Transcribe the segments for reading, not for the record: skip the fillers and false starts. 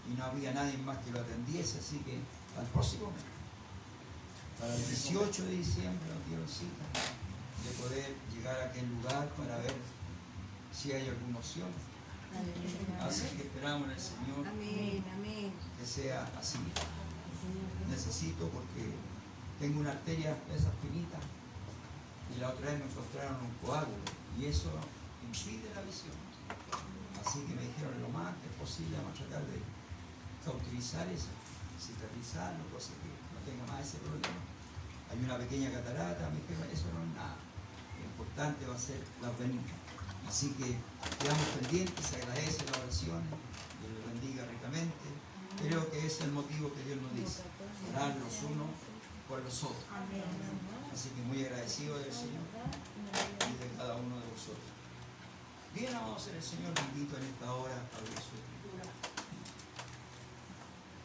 y no había nadie más que lo atendiese, así que al próximo mes, para el 18 de diciembre nos dieron cita de poder llegar a aquel lugar para ver si hay alguna opción. Así que esperamos en el Señor que sea así. Necesito, porque tengo una arteria de esas finitas y la otra vez me encontraron un coágulo y eso impide la visión. Así que me dijeron lo más antes posible vamos a tratar de cauterizar eso, cicatrizarlo, cosa que no tenga más ese problema. Hay una pequeña catarata, me dijeron, eso no es nada. Lo importante va a ser la venida. Así que quedamos pendientes, se agradece la oración, Dios los bendiga ricamente. Creo que ese es el motivo que Dios nos dice, orar los unos por los otros. Así que muy agradecido del Señor y de cada uno de vosotros. Bien, amados en el Señor, le invito en esta hora a abrir su escritura.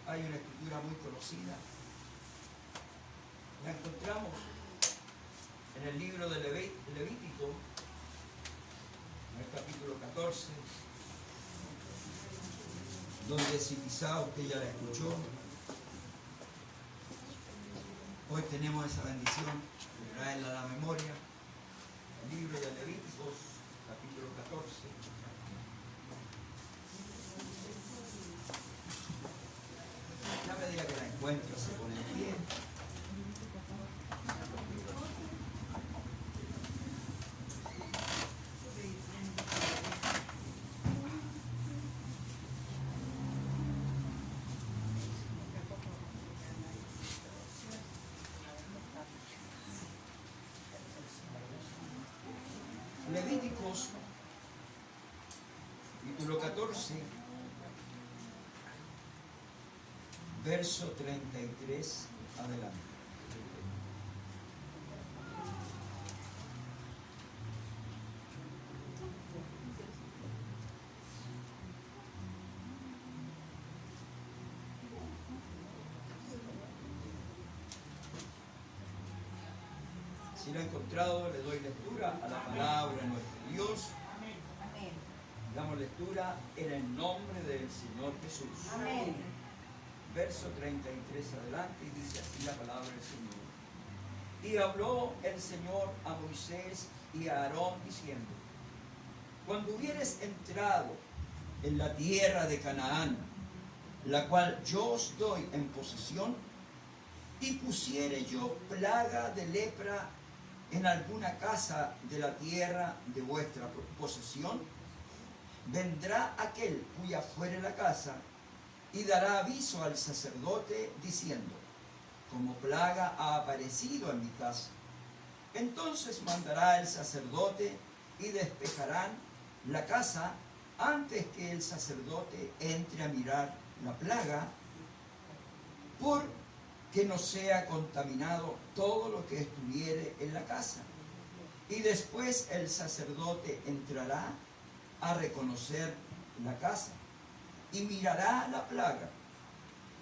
Hay una escritura muy conocida. La encontramos en el libro de Levítico, en el capítulo 14, donde si quizá usted ya la escuchó, hoy tenemos esa bendición de traerla a la memoria. El libro de Levíticos, capítulo 14. Ya a medida que la encuentra se pone en pie. Levíticos, capítulo 14, verso 33 adelante. Si lo ha encontrado, le doy lectura a la palabra de nuestro Dios. Amén. Damos lectura en el nombre del Señor Jesús. Amén. Verso 33 adelante, y dice así la palabra del Señor. Y habló el Señor a Moisés y a Aarón diciendo: cuando hubieres entrado en la tierra de Canaán, la cual yo os doy en posesión, y pusiere yo plaga de lepra en alguna casa de la tierra de vuestra posesión, vendrá aquel cuya fuere la casa y dará aviso al sacerdote diciendo: como plaga ha aparecido en mi casa. Entonces mandará el sacerdote y despejarán la casa antes que el sacerdote entre a mirar la plaga, por que no sea contaminado todo lo que estuviere en la casa. Y después el sacerdote entrará a reconocer la casa y mirará la plaga.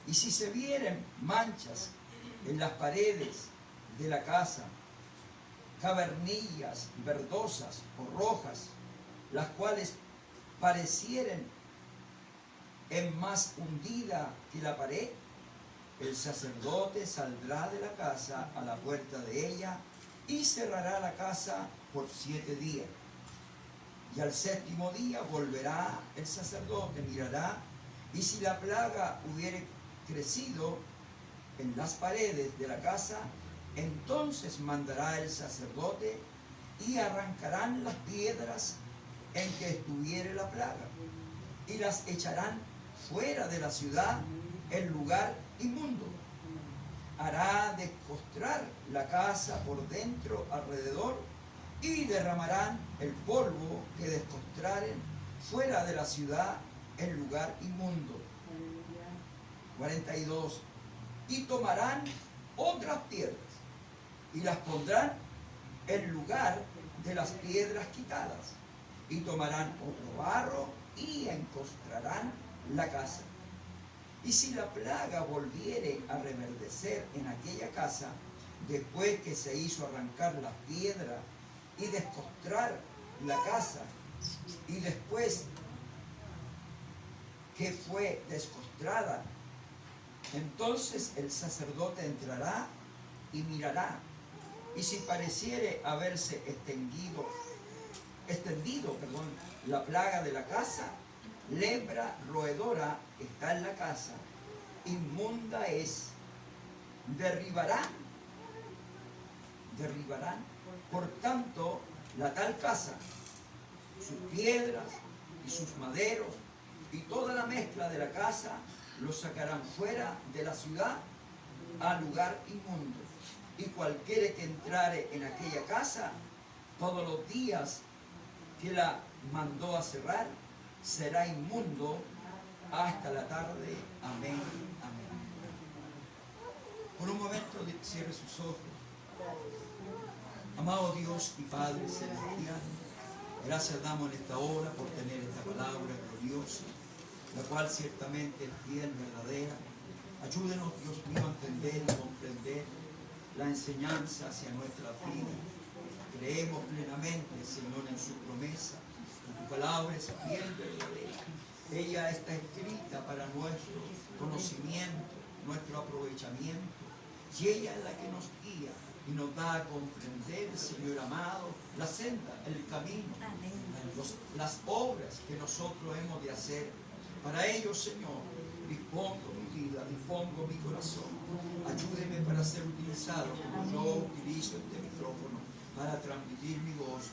Y si se vieren manchas en las paredes de la casa, cavernillas verdosas o rojas, las cuales parecieren en más hundida que la pared, el sacerdote saldrá de la casa a la puerta de ella y cerrará la casa por 7 días. Y al 7º día volverá el sacerdote, mirará, y si la plaga hubiere crecido en las paredes de la casa, entonces mandará el sacerdote y arrancarán las piedras en que estuviere la plaga y las echarán fuera de la ciudad en lugar inmundo. Hará descostrar la casa por dentro alrededor y derramarán el polvo que descostraren fuera de la ciudad en lugar inmundo. 42. Y tomarán otras piedras y las pondrán en lugar de las piedras quitadas, y tomarán otro barro y encostrarán la casa. Y si la plaga volviere a reverdecer en aquella casa, después que se hizo arrancar las piedras y descostrar la casa, y después que fue descostrada. Entonces el sacerdote entrará y mirará, y si pareciere haberse extendido, la plaga de la casa, lepra roedora está en la casa, inmunda es, derribarán, por tanto, la tal casa, sus piedras y sus maderos, y toda la mezcla de la casa, los sacarán fuera de la ciudad a lugar inmundo. Y cualquiera que entrare en aquella casa, todos los días que la mandó a cerrar, será inmundo hasta la tarde. Amén, amén. Por un momento cierre sus ojos. Amado Dios y Padre celestial, gracias damos en esta hora por tener esta palabra gloriosa, la cual ciertamente es fiel, verdadera. Ayúdenos, Dios mío, a entender y comprender la enseñanza hacia nuestra vida. Creemos plenamente, Señor, en su promesa. Tu palabra es fiel, verdadera. Ella está escrita para nuestro conocimiento, nuestro aprovechamiento. Y ella es la que nos guía y nos da a comprender, Señor amado, la senda, el camino, las obras que nosotros hemos de hacer. Para ello, Señor, dispongo mi vida, dispongo mi corazón. Ayúdeme para ser utilizado como yo utilizo este micrófono para transmitir mi voz.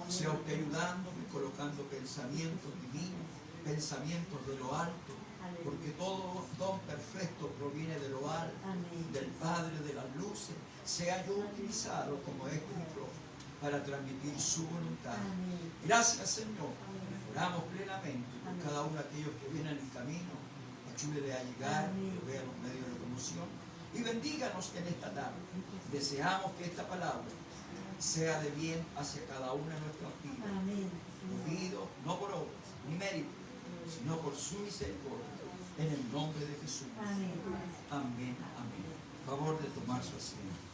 Sea usted ayudándome, colocando pensamientos divinos, pensamientos de lo alto, porque todo don perfecto proviene de lo alto, del Padre de las luces. Sea yo utilizado como este micrófono para transmitir su voluntad. Gracias, Señor. Oramos plenamente por cada uno de aquellos que vienen en camino. Ayúdele a llegar, que vea los medios de locomoción. Y bendíganos en esta tarde. Deseamos que esta palabra sea de bien hacia cada una de nuestras vidas. Movido no por obras ni méritos, sino por su misericordia. En el nombre de Jesús. Amén. Amén. Amén. Favor de tomar su asiento.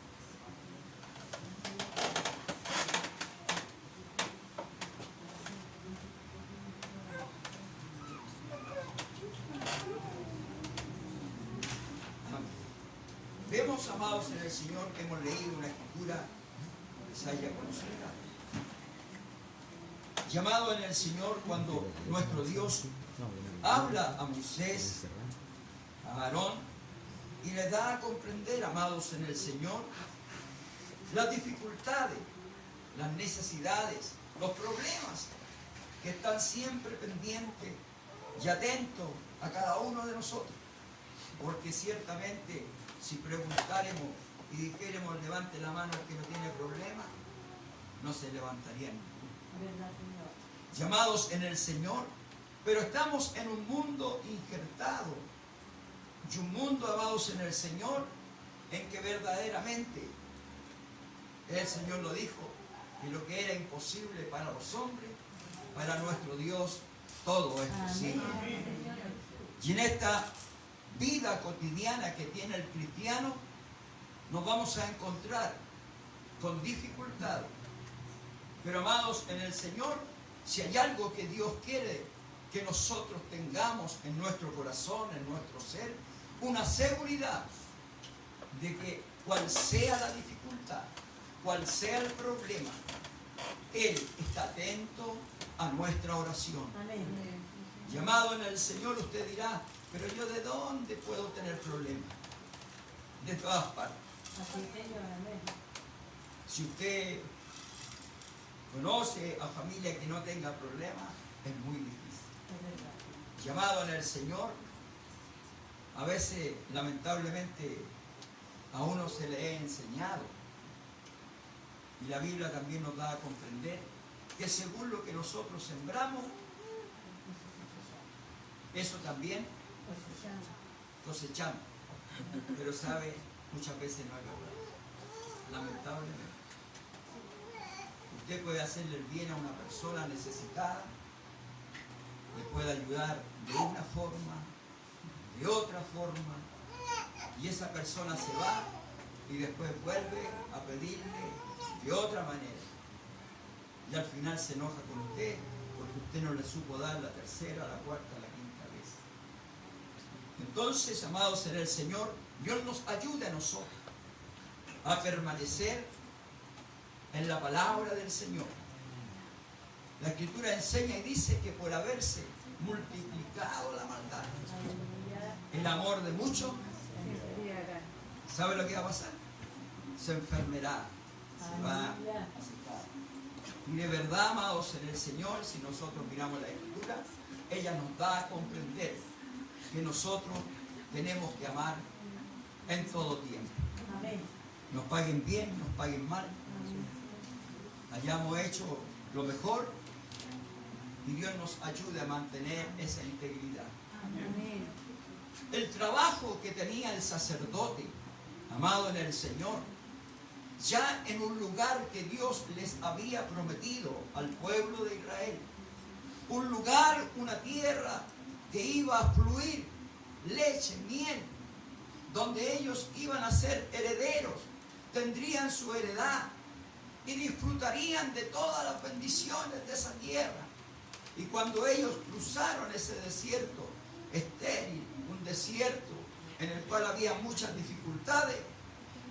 Vemos, amados en el Señor, que hemos leído una escritura que se haya considerado. Llamado en el Señor cuando nuestro Dios habla a Moisés, a Aarón, y les da a comprender, amados en el Señor, las dificultades, las necesidades, los problemas que están siempre pendientes y atentos a cada uno de nosotros. Porque ciertamente, si preguntáremos y dijéramos levante la mano el que no tiene problema, no se levantaría ninguno. Llamados en el Señor, pero estamos en un mundo injertado, y un mundo, amados en el Señor, en que verdaderamente el Señor lo dijo, que lo que era imposible para los hombres, para nuestro Dios todo es posible. Y en esta vida cotidiana que tiene el cristiano, nos vamos a encontrar con dificultades. Pero, amados en el Señor, si hay algo que Dios quiere que nosotros tengamos en nuestro corazón, en nuestro ser, una seguridad de que cual sea la dificultad, cual sea el problema, Él está atento a nuestra oración. Amén. Llamado en el Señor, usted dirá, pero yo ¿de dónde puedo tener problemas? De todas partes. Así, Señor, amén. Si usted conoce a familia que no tenga problemas, es muy difícil. Llamado en el Señor, a veces, lamentablemente, a uno se le ha enseñado, y la Biblia también nos da a comprender, que según lo que nosotros sembramos, eso también cosechamos. Pero sabe, muchas veces no es verdad. Lamentablemente. Usted puede hacerle el bien a una persona necesitada, le puede ayudar de una forma, de otra forma, y esa persona se va y después vuelve a pedirle de otra manera. Y al final se enoja con usted porque usted no le supo dar la tercera, la cuarta, la quinta vez. Entonces, amados en el Señor, Dios nos ayude a nosotros a permanecer en la palabra del Señor. La Escritura enseña y dice que por haberse multiplicado la maldad, el amor de muchos, ¿sabe lo que va a pasar? Se enfermará, se va a secar. Y de verdad, amados en el Señor, si nosotros miramos la Escritura, ella nos da a comprender que nosotros tenemos que amar en todo tiempo. Nos paguen bien, nos paguen mal, hayamos hecho lo mejor, y Dios nos ayude a mantener esa integridad. Amén. El trabajo que tenía el sacerdote, amado en el Señor, ya en un lugar que Dios les había prometido al pueblo de Israel, un lugar, una tierra que iba a fluir leche, miel, donde ellos iban a ser herederos, tendrían su heredad y disfrutarían de todas las bendiciones de esa tierra. Y cuando ellos cruzaron ese desierto estéril, un desierto en el cual había muchas dificultades,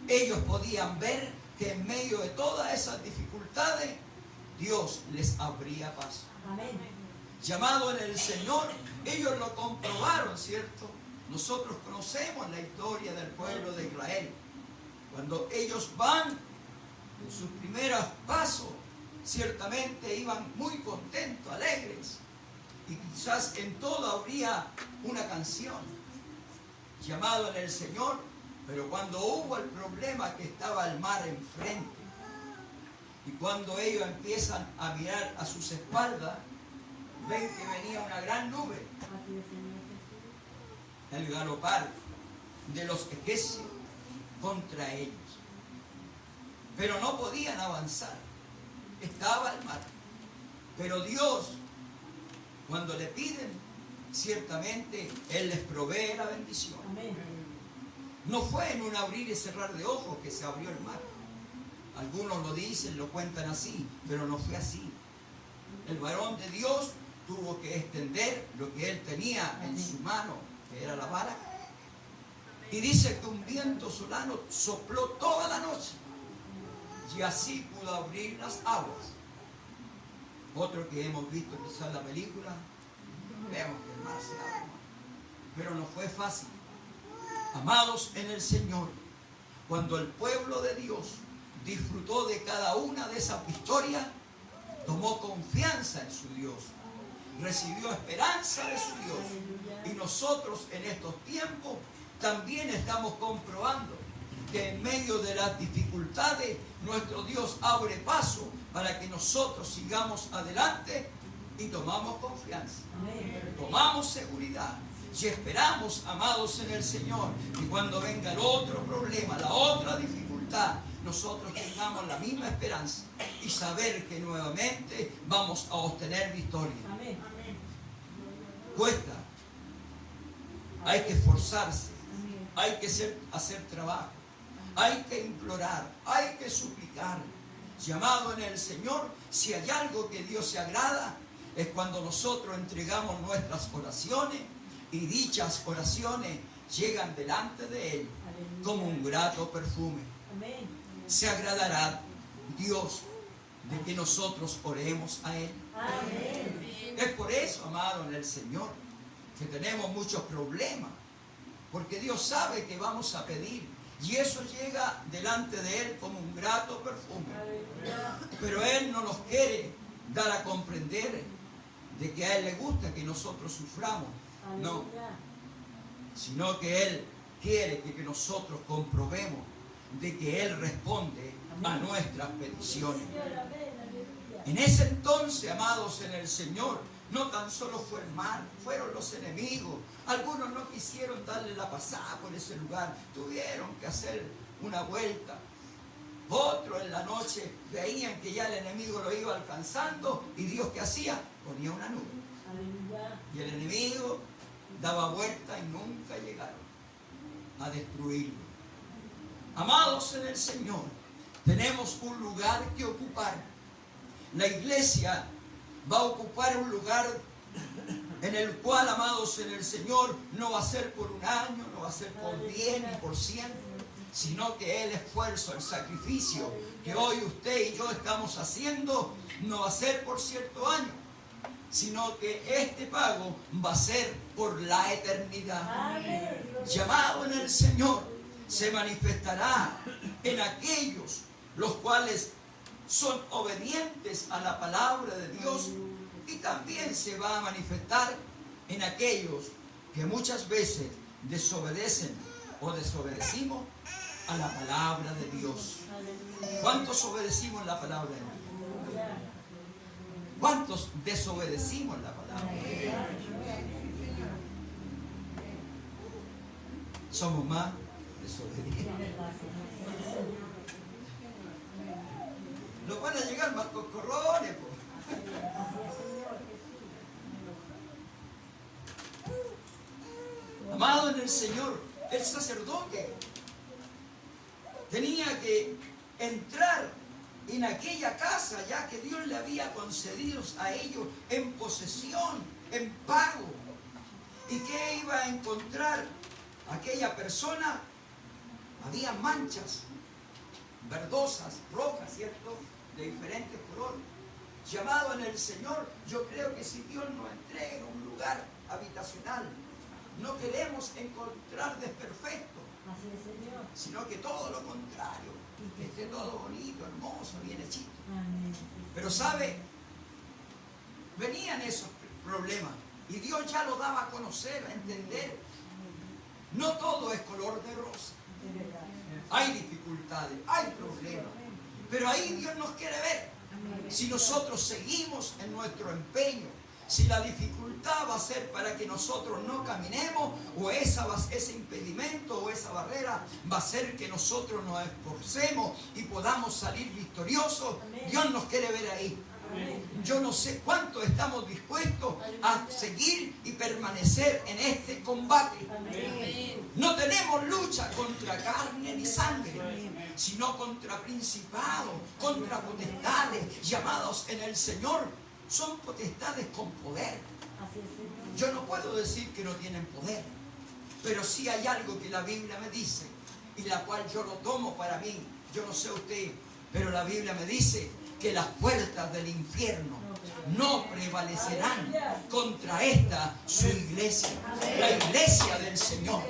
ellos podían ver que en medio de todas esas dificultades Dios les abría paso. Amén. Llamado en el Señor, ellos lo comprobaron, ¿cierto? Nosotros conocemos la historia del pueblo de Israel. Cuando ellos van en sus primeros pasos, ciertamente iban muy contentos, alegres, y quizás en todo habría una canción, llamado en el Señor, pero cuando hubo el problema que estaba el mar enfrente, y cuando ellos empiezan a mirar a sus espaldas, ven que venía una gran nube, el galopar de los egipcios contra ellos, pero no podían avanzar. Estaba el mar, pero Dios, cuando le piden, ciertamente Él les provee la bendición. Amén. No fue en un abrir y cerrar de ojos que se abrió el mar. Algunos lo dicen, lo cuentan así, pero no fue así. El varón de Dios tuvo que extender lo que él tenía en su mano, que era la vara, y dice que un viento solano sopló toda la noche, y así pudo abrir las aguas. Otro que hemos visto quizás en la película, vemos que el mar se abre, pero no fue fácil. Amados en el Señor, cuando el pueblo de Dios disfrutó de cada una de esas victorias, tomó confianza en su Dios, recibió esperanza de su Dios. Y nosotros en estos tiempos también estamos comprobando que en medio de las dificultades nuestro Dios abre paso para que nosotros sigamos adelante y tomamos confianza, tomamos seguridad y esperamos, amados en el Señor, que cuando venga el otro problema, la otra dificultad, nosotros tengamos la misma esperanza y saber que nuevamente vamos a obtener victoria. Amén. Cuesta, hay que esforzarse, hay que hacer trabajo, hay que implorar, hay que suplicar. Llamado en el Señor, si hay algo que Dios se agrada, es cuando nosotros entregamos nuestras oraciones y dichas oraciones llegan delante de Él como un grato perfume. Se agradará Dios de que nosotros oremos a Él. Es por eso, amado en el Señor, que tenemos muchos problemas, porque Dios sabe que vamos a pedir y eso llega delante de Él como un grato perfume. Pero Él no nos quiere dar a comprender de que a Él le gusta que nosotros suframos, no, sino que Él quiere que nosotros comprobemos de que Él responde a nuestras peticiones. En ese entonces, amados en el Señor, no tan solo fue el mar, fueron los enemigos. Algunos no quisieron darle la pasada por ese lugar, tuvieron que hacer una vuelta. Otros en la noche veían que ya el enemigo lo iba alcanzando y Dios, ¿qué hacía? Ponía una nube. Y el enemigo daba vuelta y nunca llegaron a destruirlo. Amados en el Señor, tenemos un lugar que ocupar. La iglesia va a ocupar un lugar en el cual, amados en el Señor, no va a ser por un año, no va a ser por 10 ni por 100, sino que el esfuerzo, el sacrificio que hoy usted y yo estamos haciendo, no va a ser por cierto año, sino que este pago va a ser por la eternidad. Llamado en el Señor se manifestará en aquellos los cuales son obedientes a la palabra de Dios, y también se va a manifestar en aquellos que muchas veces desobedecen o desobedecimos a la palabra de Dios. ¿Cuántos obedecimos la palabra de Dios? ¿Cuántos desobedecimos la palabra de Dios? Somos más desobedientes. Nos van a llegar más coscorrones, po. Amado en el Señor, el sacerdote tenía que entrar en aquella casa ya que Dios le había concedido a ellos en posesión, en pago. ¿Y qué iba a encontrar aquella persona? Había manchas verdosas, rojas, ¿cierto? De diferentes colores. Llamado en el Señor, yo creo que si Dios nos entrega un lugar habitacional, no queremos encontrar desperfecto, sino que todo lo contrario, que esté todo bonito, hermoso, bien hechito. Pero sabe, venían esos problemas y Dios ya lo daba a conocer, a entender. No todo es color de rosa. Hay dificultades, hay problemas, pero ahí Dios nos quiere ver. Si nosotros seguimos en nuestro empeño, si la dificultad va a ser para que nosotros no caminemos, o ese impedimento o esa barrera va a ser que nosotros nos esforcemos y podamos salir victoriosos, Dios nos quiere ver ahí. Yo no sé cuánto estamos dispuestos a seguir y permanecer en este combate. No tenemos lucha contra carne ni sangre, sino contra principados, contra potestades llamados en el Señor. Son potestades con poder. Yo no puedo decir que no tienen poder, pero sí hay algo que la Biblia me dice, y la cual yo lo tomo para mí. Yo no sé usted, pero la Biblia me dice que las puertas del infierno no prevalecerán contra esta su iglesia, la iglesia del Señor.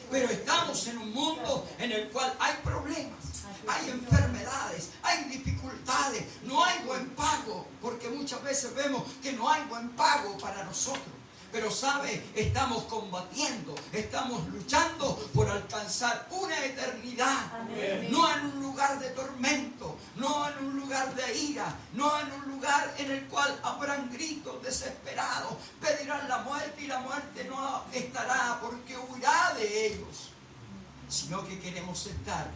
Pero estamos en un mundo en el cual hay problemas, hay enfermedades, hay dificultades, no hay buen pago, porque muchas veces vemos que no hay buen pago para nosotros. Pero sabe, estamos combatiendo, estamos luchando por alcanzar una eternidad. Amén. No en un lugar de tormento, no en un lugar de ira, no en un lugar en el cual habrán gritos desesperados, pedirán la muerte y la muerte no estará porque huirá de ellos. Sino que queremos estar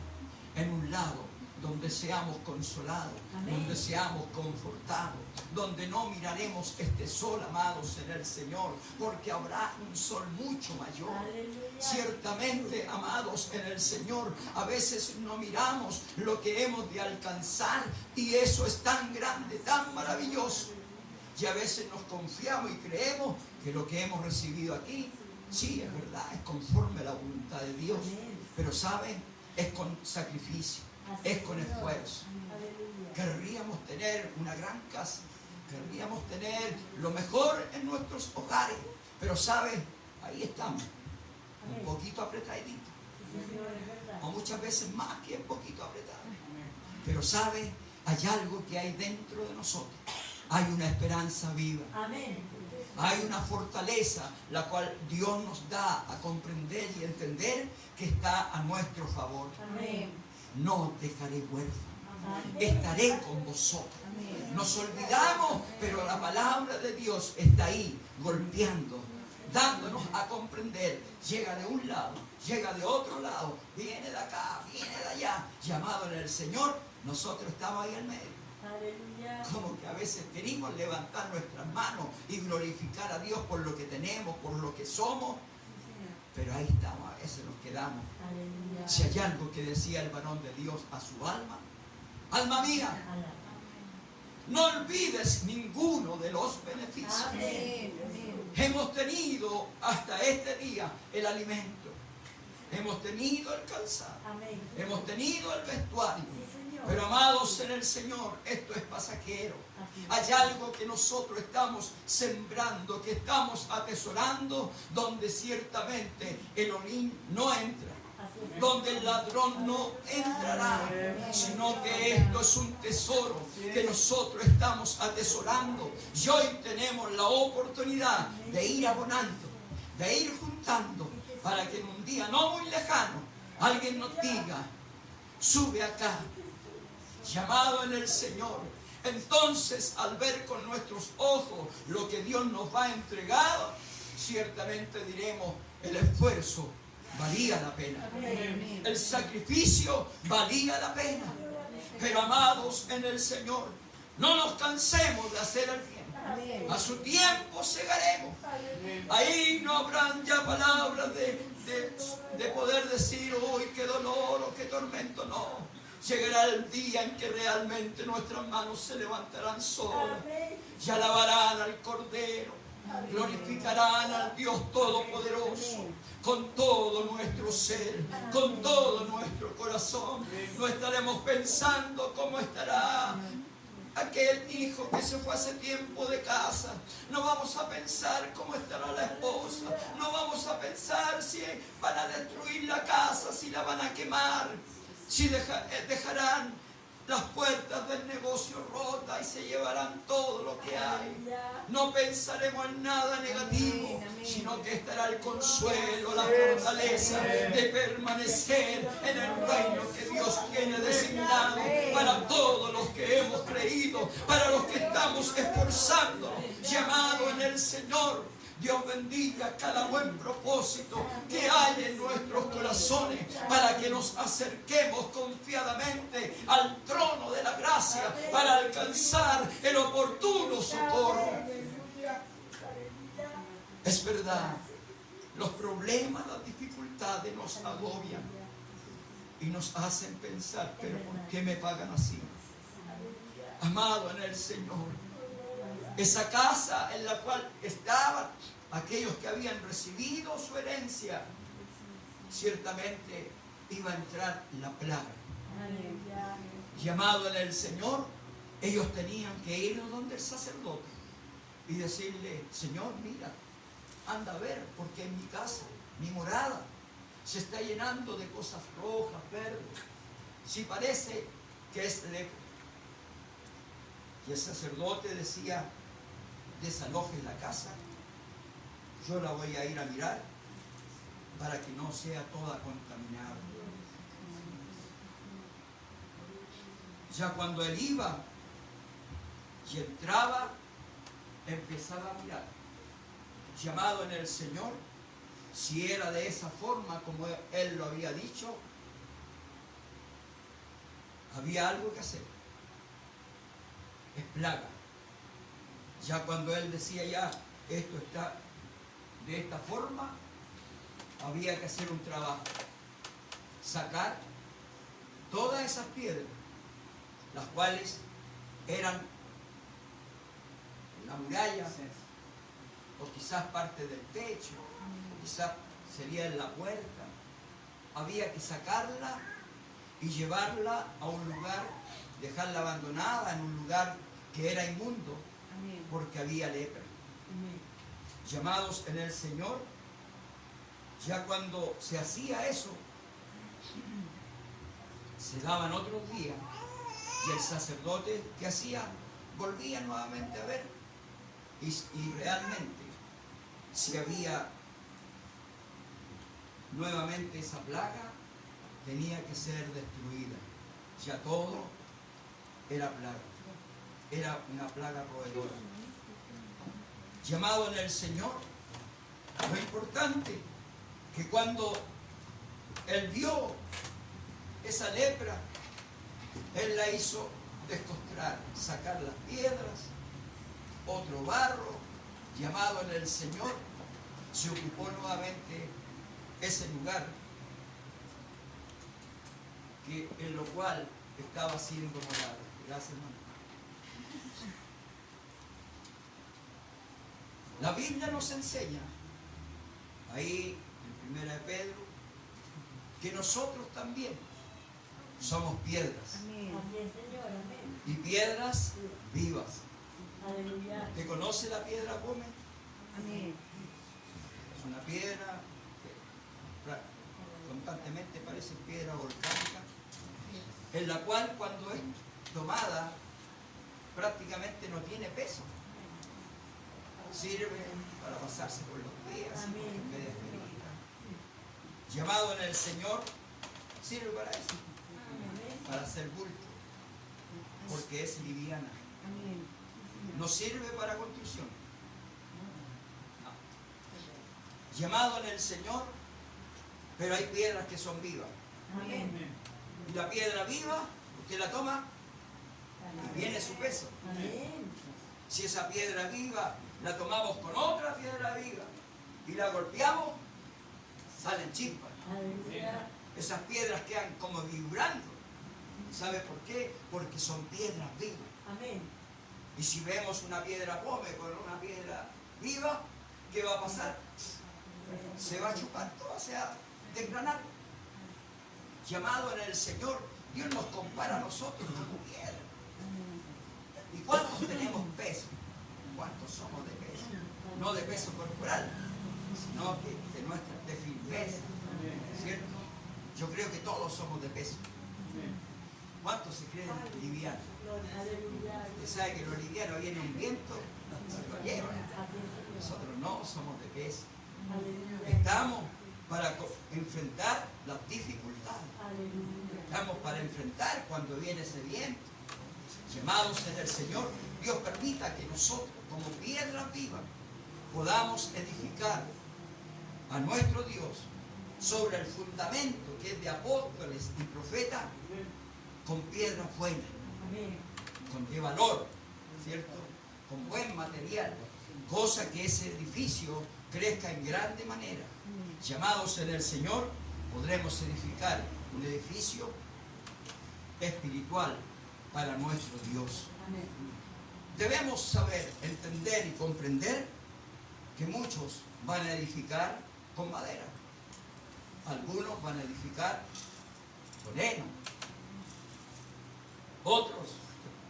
en un lado donde seamos consolados, amén, donde seamos confortados, donde no miraremos este sol, amados en el Señor, porque habrá un sol mucho mayor. Aleluya. Ciertamente, amados en el Señor, a veces no miramos lo que hemos de alcanzar, y eso es tan grande, tan maravilloso, y a veces nos confiamos y creemos que lo que hemos recibido aquí, sí, es verdad, es conforme a la voluntad de Dios, pero ¿saben? Es con sacrificio, es con esfuerzo. Querríamos tener una gran casa, querríamos tener lo mejor en nuestros hogares, pero ¿sabe? Ahí estamos, un poquito apretaditos, o muchas veces más que un poquito apretados. Pero ¿sabe? Hay algo que hay dentro de nosotros, hay una esperanza viva. Hay una fortaleza la cual Dios nos da a comprender y entender que está a nuestro favor. Amén. No os dejaré huérfanos, estaré con vosotros. Amén. Nos olvidamos, pero la palabra de Dios está ahí, golpeando, dándonos a comprender. Llega de un lado, llega de otro lado, viene de acá, viene de allá. Llamado en el Señor, nosotros estamos ahí en medio. Aleluya. Como que a veces queremos levantar nuestras manos y glorificar a Dios por lo que tenemos, por lo que somos, pero ahí estamos, a veces nos quedamos. Aleluya. Si hay algo que decía el varón de Dios a su alma: alma mía, no olvides ninguno de los beneficios. Amén. Hemos tenido hasta este día el alimento. Hemos tenido el calzado. Amén. Hemos tenido el vestuario. Sí, Señor. Pero amados en el Señor, esto es pasajero. Así Hay algo que nosotros estamos sembrando, que estamos atesorando, donde ciertamente el orín no entra, es. donde el ladrón no entrará, sino que esto es un tesoro que nosotros estamos atesorando. Y hoy tenemos la oportunidad de ir abonando, de ir juntando, para que en un día no muy lejano alguien nos diga: sube acá, llamado en el Señor. Entonces, al ver con nuestros ojos lo que Dios nos va a entregar, ciertamente diremos: el esfuerzo valía la pena, el sacrificio valía la pena. Pero amados en el Señor, no nos cansemos de hacer el bien. A su tiempo segaremos. Ahí no habrán ya palabras de poder decir: uy, qué dolor o qué tormento. No. Llegará el día en que realmente nuestras manos se levantarán solas y alabarán al Cordero, glorificarán al Dios Todopoderoso con todo nuestro ser, con todo nuestro corazón. No estaremos pensando cómo estará aquel hijo que se fue hace tiempo de casa. No vamos a pensar cómo estará la esposa. No vamos a pensar si van a destruir la casa, si la van a quemar, si dejarán las puertas del negocio rotas y se llevarán todo lo que hay. No pensaremos en nada negativo, sino que estará el consuelo, la fortaleza de permanecer en el reino que Dios tiene designado para todos los que hemos creído, para los que estamos esforzándonos, llamado en el Señor. Dios bendiga cada buen propósito que hay en nuestros corazones, para que nos acerquemos confiadamente al trono de la gracia para alcanzar el oportuno socorro. Es verdad, los problemas, las dificultades nos agobian y nos hacen pensar: pero ¿por qué me pagan así? Amado en el Señor, esa casa en la cual estaban aquellos que habían recibido su herencia, ciertamente iba a entrar la plaga. Llamado en el Señor, ellos tenían que ir donde el sacerdote y decirle: Señor, mira, anda a ver, porque en mi casa, mi morada, se está llenando de cosas rojas, verdes. Si parece que es lepra. Y el sacerdote decía: desalojen la casa, yo la voy a ir a mirar para que no sea toda contaminada. Ya cuando él iba y entraba, empezaba a mirar. Llamado en el Señor, si era de esa forma como él lo había dicho, había algo que hacer. Es plaga. Ya cuando él decía: ya, esto está de esta forma, había que hacer un trabajo. Sacar todas esas piedras, las cuales eran la muralla, o quizás parte del techo, o quizás sería en la puerta. Había que sacarla y llevarla a un lugar, dejarla abandonada en un lugar que era inmundo, porque había lepra. Llamados en el Señor, ya cuando se hacía eso, se daban otros días y el sacerdote, ¿qué hacía? Volvía nuevamente a ver y realmente, si había nuevamente esa plaga, tenía que ser destruida. Ya todo era plaga, era una plaga roedora. Llamado en el Señor, lo importante que cuando él vio esa lepra, él la hizo descostrar, sacar las piedras, otro barro. Llamado en el Señor, se ocupó nuevamente ese lugar en lo cual estaba siendo morada. Gracias, hermano. La Biblia nos enseña, ahí en 1 de Pedro, que nosotros también somos piedras. Amén. Y piedras vivas. Aleluya. ¿Te conoce la piedra pome? Amén. Es una piedra que constantemente parece piedra volcánica, en la cual cuando es tomada prácticamente no tiene peso. Sirve para pasarse por los pies, en vez de esmerita. Llamado en el Señor, sirve para eso, para hacer bulto, porque es liviana. Amén. No sirve para construcción. No. Llamado en el Señor, pero hay piedras que son vivas. Amén. Y la piedra viva, usted la toma y viene su peso. Amén. Si esa piedra viva la tomamos con otra piedra viva y la golpeamos, salen chispas. Aleluya. Esas piedras quedan como vibrando. ¿Sabe por qué? Porque son piedras vivas. Amén. Y si vemos una piedra pome con una piedra viva, ¿qué va a pasar? Se va a chupar todo, se va a desgranar. Llamado en el Señor, Dios nos compara a nosotros como piedra. ¿Y cuántos tenemos peso? ¿Cuántos somos de peso? No de peso corporal, sino de nuestra de firmeza. ¿Cierto? Yo creo que todos somos de peso. ¿Cuántos se creen livianos? Aleluya. Usted sabe que los livianos viene un viento, se lo llevan. Nosotros no somos de peso. Aleluya. Estamos para enfrentar las dificultades. Aleluya. Estamos para enfrentar cuando viene ese viento. Llamados en el Señor, Dios permita que nosotros, como piedras vivas, podamos edificar a nuestro Dios sobre el fundamento que es de apóstoles y profetas, con piedras buenas, Amén. de valor, ¿cierto? Con buen material, cosa que ese edificio crezca en grande manera. Llamados en el Señor, podremos edificar un edificio espiritual para nuestro Dios. Amén. Debemos saber, entender y comprender que muchos van a edificar con madera. Algunos van a edificar con heno. Otros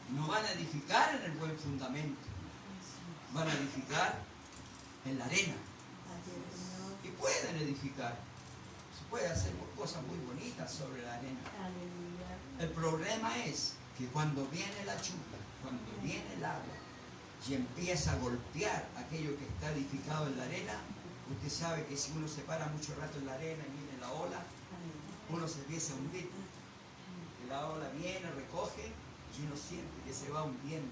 no van a edificar en el buen fundamento. Van a edificar en la arena. Y pueden edificar. Se puede hacer cosas muy bonitas sobre la arena. Aleluya. El problema es que cuando viene la lluvia, cuando viene el agua y empieza a golpear aquello que está edificado en la arena, usted sabe que si uno se para mucho rato en la arena y viene la ola, uno se empieza a hundir. Y la ola viene, recoge y uno siente que se va hundiendo.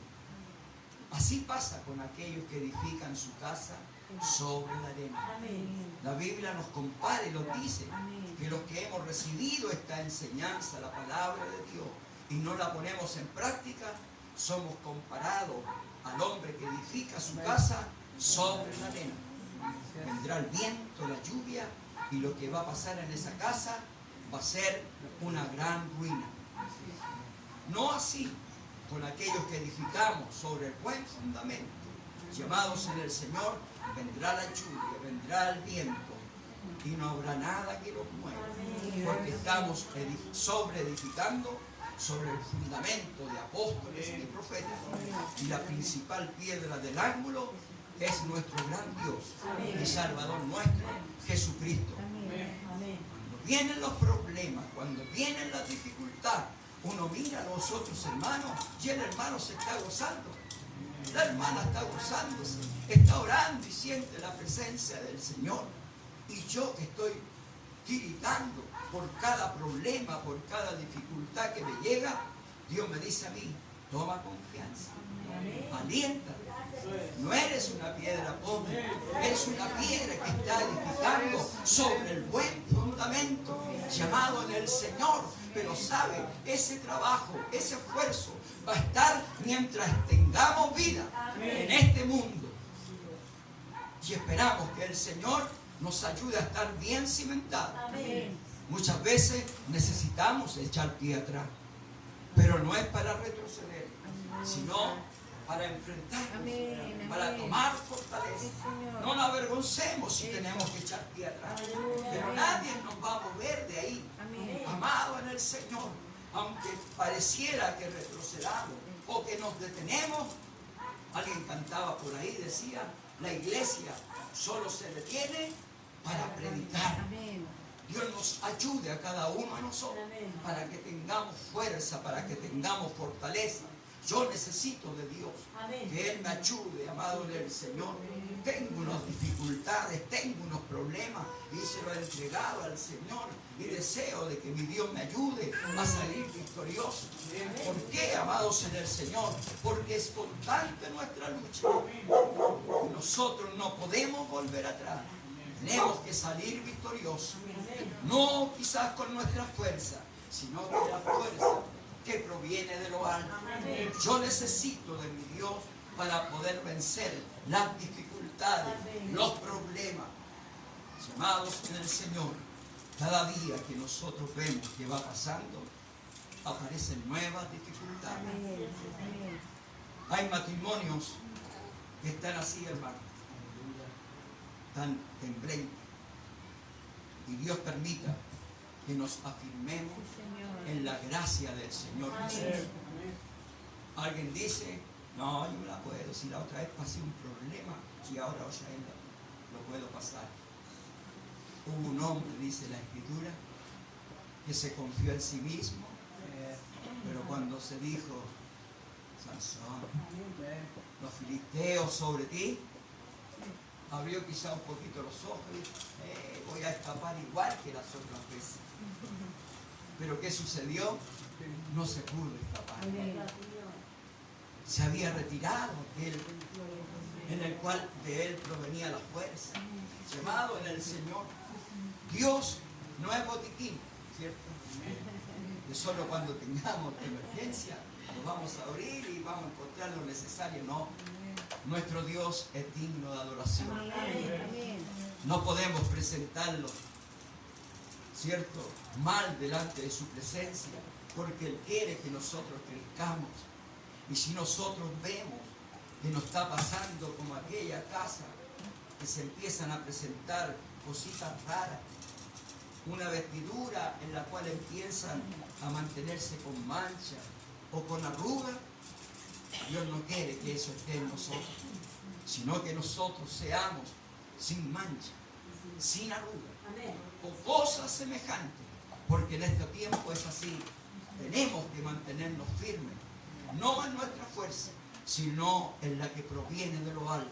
Así pasa con aquellos que edifican su casa sobre la arena. Amén. La Biblia nos compara y nos dice Amén. que los que hemos recibido esta enseñanza, la palabra de Dios, y no la ponemos en práctica, somos comparados al hombre que edifica su casa sobre la arena. Vendrá el viento, la lluvia, y lo que va a pasar en esa casa va a ser una gran ruina. No así con aquellos que edificamos sobre el buen fundamento, llamados en el Señor. Vendrá la lluvia, vendrá el viento y no habrá nada que los mueva, porque estamos sobre edificando sobre el fundamento de apóstoles y profetas, y la principal piedra del ángulo es nuestro gran Dios y Salvador nuestro, Jesucristo. Amén. Cuando vienen los problemas, cuando vienen las dificultades, uno mira a los otros hermanos y el hermano se está gozando. La hermana está gozándose, está orando y siente la presencia del Señor. Y yo que estoy tiritando por cada problema, por cada dificultad que me llega, Dios me dice a mí, toma confianza, aliéntate. No eres una piedra pobre, eres una piedra que está edificando sobre el buen fundamento, llamado en el Señor. Pero sabe, ese trabajo, ese esfuerzo va a estar mientras tengamos vida en este mundo. Y esperamos que el Señor nos ayude a estar bien cimentados. Muchas veces necesitamos echar pie atrás, pero no es para retroceder, sino para enfrentarnos, Amén, para amén. tomar fortaleza. Sí, Señor. No nos avergoncemos si tenemos que echar pie atrás, pero nadie nos va a mover de ahí. Amén. Amado en el Señor, aunque pareciera que retrocedamos o que nos detenemos, alguien cantaba por ahí, decía, la iglesia solo se detiene para predicar. Amén. Dios nos ayude a cada uno de nosotros para que tengamos fuerza, para que tengamos fortaleza. Yo necesito de Dios, que Él me ayude, amado en el Señor. Tengo unas dificultades, tengo unos problemas y se lo he entregado al Señor y deseo de que mi Dios me ayude a salir victorioso. ¿Por qué, amados en el Señor? Porque es constante nuestra lucha. Y nosotros no podemos volver atrás. Tenemos que salir victoriosos. No quizás con nuestra fuerza, sino con la fuerza que proviene de lo alto. Yo necesito de mi Dios para poder vencer las dificultades, los problemas. Amados en el Señor, cada día que nosotros vemos que va pasando, aparecen nuevas dificultades. Amén. Hay matrimonios que están así, hermano, tan temblentes. Y Dios permita que nos afirmemos Sí, Señor. en la gracia del Señor Jesús. Alguien dice, no, yo me la puedo, si la otra vez pasé un problema, y ahora ya lo puedo pasar. Hubo un hombre, dice la Escritura, que se confió en sí mismo, pero cuando se dijo, Sansón, los filisteos sobre ti, abrió quizá un poquito los ojos y dijo, voy a escapar igual que las otras veces. Pero ¿qué sucedió? No se pudo escapar. Se había retirado aquel en el cual de él provenía la fuerza. Llamado en el Señor. Dios no es botiquín, ¿cierto? Que solo cuando tengamos emergencia nos vamos a abrir y vamos a encontrar lo necesario. No. Nuestro Dios es digno de adoración. Amén. No podemos presentarlo, ¿cierto?, mal delante de su presencia, porque Él quiere que nosotros crezcamos. Y si nosotros vemos que nos está pasando como aquella casa, que se empiezan a presentar cositas raras, una vestidura en la cual empiezan a mantenerse con mancha o con arrugas, Dios no quiere que eso esté en nosotros, sino que nosotros seamos sin mancha, sin arruga o cosas semejantes, porque en este tiempo es así. Tenemos que mantenernos firmes, no en nuestra fuerza, sino en la que proviene de lo alto.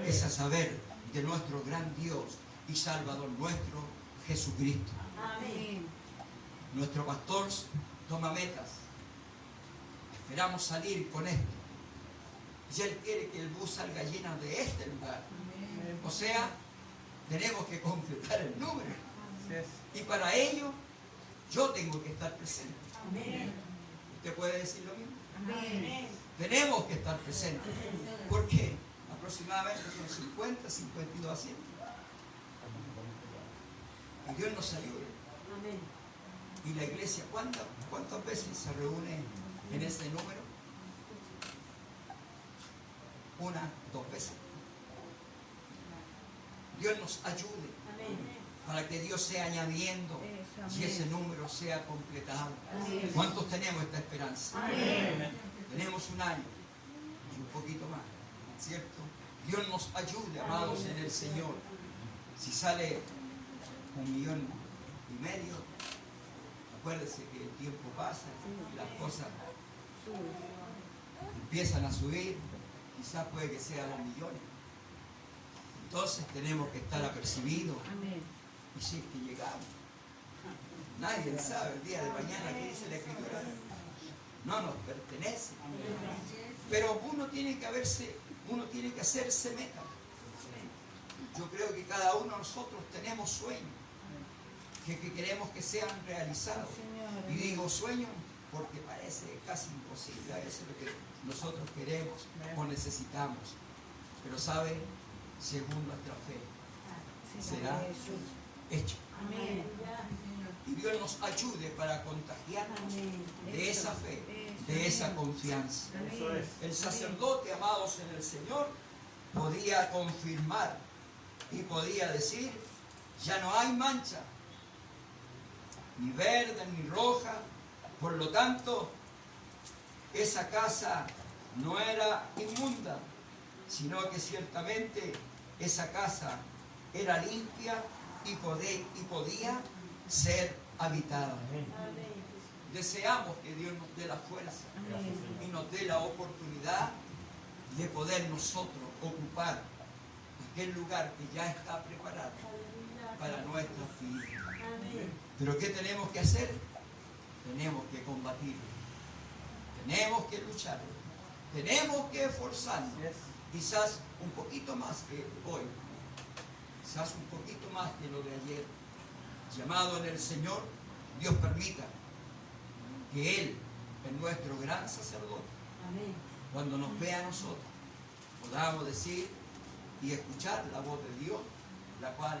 Es a saber, de nuestro gran Dios y Salvador nuestro, Jesucristo. Amén. Nuestro pastor toma metas. Esperamos salir con esto. Y Él quiere que el bus salga lleno de este lugar. O sea, tenemos que completar el número. Y para ello, yo tengo que estar presente. ¿Usted puede decir lo mismo? Amén. Tenemos que estar presentes. ¿Por qué? Aproximadamente son 50, 52 asientos. Y Dios nos ayude. Y la iglesia, ¿cuántas veces se reúne en ese número? 1, 2 veces. Dios nos ayude para que Dios sea añadiendo y ese número sea completado. Amén. ¿Cuántos tenemos esta esperanza? Amén. Tenemos un año y un poquito más, ¿cierto? Dios nos ayude, amados en el Señor. Si sale 1,5 millones, acuérdese que el tiempo pasa y las cosas empiezan a subir, quizás puede que sea 2 millones. Entonces tenemos que estar apercibidos Amén. y si es que llegamos. Nadie sabe el día de mañana qué dice la Escritura. No nos pertenece. Pero uno tiene que hacerse meta. Yo creo que cada uno de nosotros tenemos sueños que queremos que sean realizados. Y digo sueños porque parece casi imposible a veces lo que nosotros queremos o necesitamos. Pero sabe, según nuestra fe, será hecho. Amén. Y Dios nos ayude para contagiarnos de esa fe, de esa confianza. Eso es. El sacerdote, amados en el Señor, podía confirmar y podía decir, ya no hay mancha, ni verde ni roja, por lo tanto, esa casa no era inmunda, sino que ciertamente esa casa era limpia y podía ser habitada. Amén. Amén. Deseamos que Dios nos dé la fuerza y nos dé la oportunidad de poder nosotros ocupar aquel lugar que ya está preparado para nuestras vidas. Amén. Pero ¿qué tenemos que hacer? Tenemos que combatir, tenemos que luchar, tenemos que esforzarnos. Quizás un poquito más que hoy, quizás un poquito más que lo de ayer. Llamado en el Señor, Dios permita que Él, es nuestro gran sacerdote, Amén. cuando nos vea a nosotros, podamos decir y escuchar la voz de Dios, la cual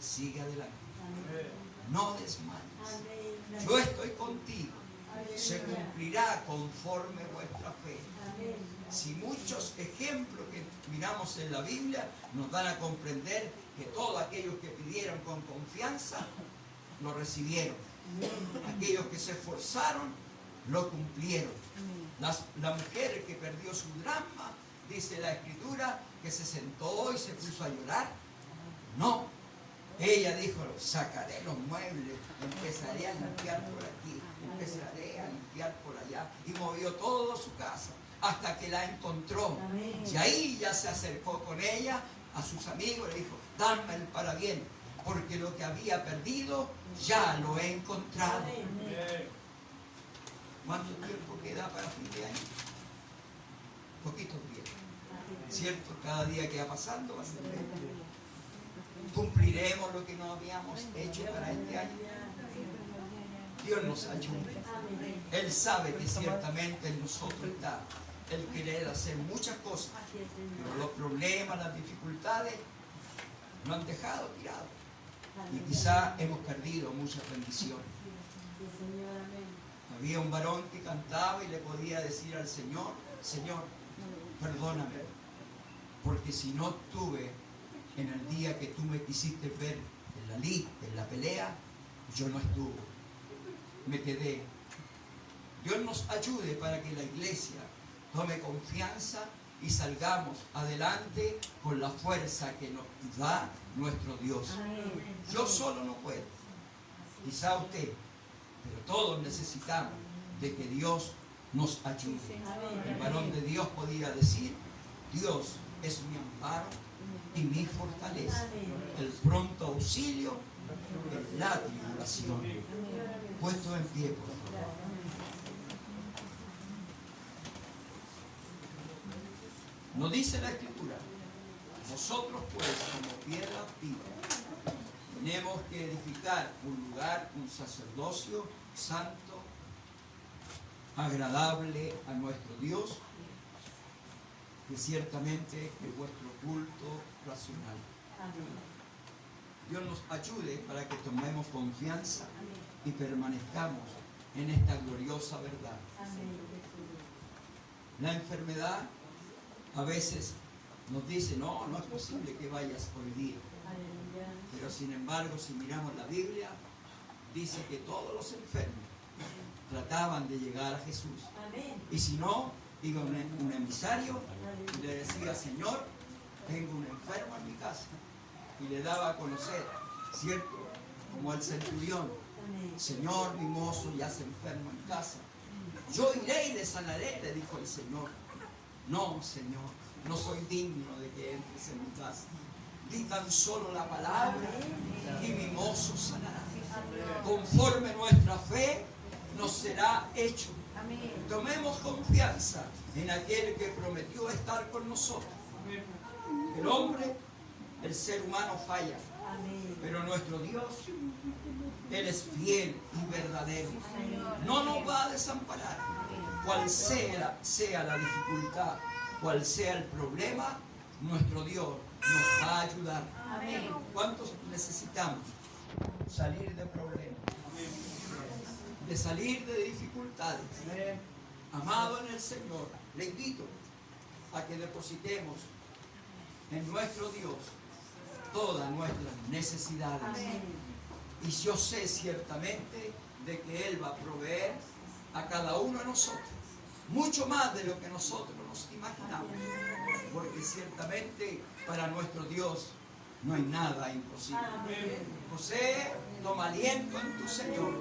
sigue adelante. Amén. No desmayes. Amén. Yo estoy contigo. Se cumplirá conforme vuestra fe. Amén. Si muchos ejemplos que miramos en la Biblia nos dan a comprender que todos aquellos que pidieron con confianza lo recibieron. Aquellos que se esforzaron lo cumplieron. La mujer que perdió su drama, dice la Escritura, que se sentó y se puso a llorar. No, ella dijo, sacaré los muebles, empezaré a limpiar por aquí, empezaré a limpiar por allá. Y movió toda su casa hasta que la encontró. Amén. Y ahí ya se acercó con ella a sus amigos y le dijo, dame el parabién, porque lo que había perdido ya lo he encontrado. Amén. ¿Cuánto tiempo queda para fin de año? Poquitos días. ¿Cierto? Cada día que va pasando va a ser menos. ¿Cumpliremos lo que no habíamos hecho para este año? Dios nos ayude. Amén. Él sabe que ciertamente en nosotros está el querer hacer muchas cosas, Así es, pero Señor. los problemas, las dificultades nos han dejado tirados y Amén. quizá hemos perdido muchas bendiciones. Sí, Señor. Amén. Había un varón que cantaba y le podía decir al Señor, Señor, perdóname, porque si no estuve en el día que tú me quisiste ver en la lid, en la pelea, yo no estuve, me quedé. Dios nos ayude para que la iglesia tome confianza y salgamos adelante con la fuerza que nos da nuestro Dios. Amén. Yo solo no puedo, quizá usted, pero todos necesitamos de que Dios nos ayude. El varón de Dios podía decir, Dios es mi amparo y mi fortaleza, el pronto auxilio en la tribulación. Puesto en pie, por favor. Nos dice la Escritura, nosotros pues como piedras vivas tenemos que edificar un lugar, un sacerdocio santo, agradable a nuestro Dios, que ciertamente es vuestro culto racional. Amén. Dios nos ayude para que tomemos confianza y permanezcamos en esta gloriosa verdad. Amén. La enfermedad a veces nos dice, no, no es posible que vayas hoy día. Aleluya. Pero sin embargo, si miramos la Biblia, dice que todos los enfermos trataban de llegar a Jesús. Amén. Y si no, iba un emisario y le decía, Señor, tengo un enfermo en mi casa. Y le daba a conocer, ¿cierto? Como al centurión, Amén. Señor, mi mozo ya se enferma en casa. Yo iré y le sanaré, le dijo el Señor. No, Señor, no soy digno de que entres en mi casa. Di tan solo la palabra y mi mozo sanará. Conforme nuestra fe nos será hecho. Tomemos confianza en aquel que prometió estar con nosotros. El hombre, el ser humano falla, Amén. pero nuestro Dios, Él es fiel y verdadero. No nos va a desamparar. Cual sea la dificultad, cual sea el problema, nuestro Dios nos va a ayudar. Amén. ¿Cuántos necesitamos salir de problemas? De salir de dificultades. Amado en el Señor, le invito a que depositemos en nuestro Dios todas nuestras necesidades. Amén. Y yo sé ciertamente de que Él va a proveer a cada uno de nosotros mucho más de lo que nosotros nos imaginamos. Porque ciertamente para nuestro Dios no hay nada imposible. José, toma aliento en tu Señor.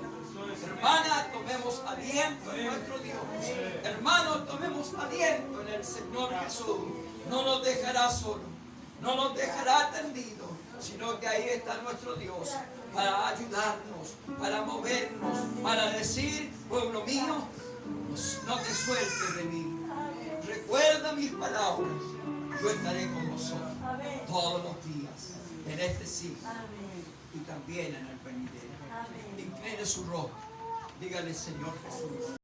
Hermana, tomemos aliento en nuestro Dios. Hermano, tomemos aliento en el Señor Jesús. No nos dejará solo, no nos dejará tendido, sino que ahí está nuestro Dios para ayudarnos, para movernos, para decir: pueblo mío, no te sueltes de mí. Recuerda mis palabras. Yo estaré con vosotros todos los días, en este siglo y también en el venidero. Incline su rostro. Dígale: Señor Jesús,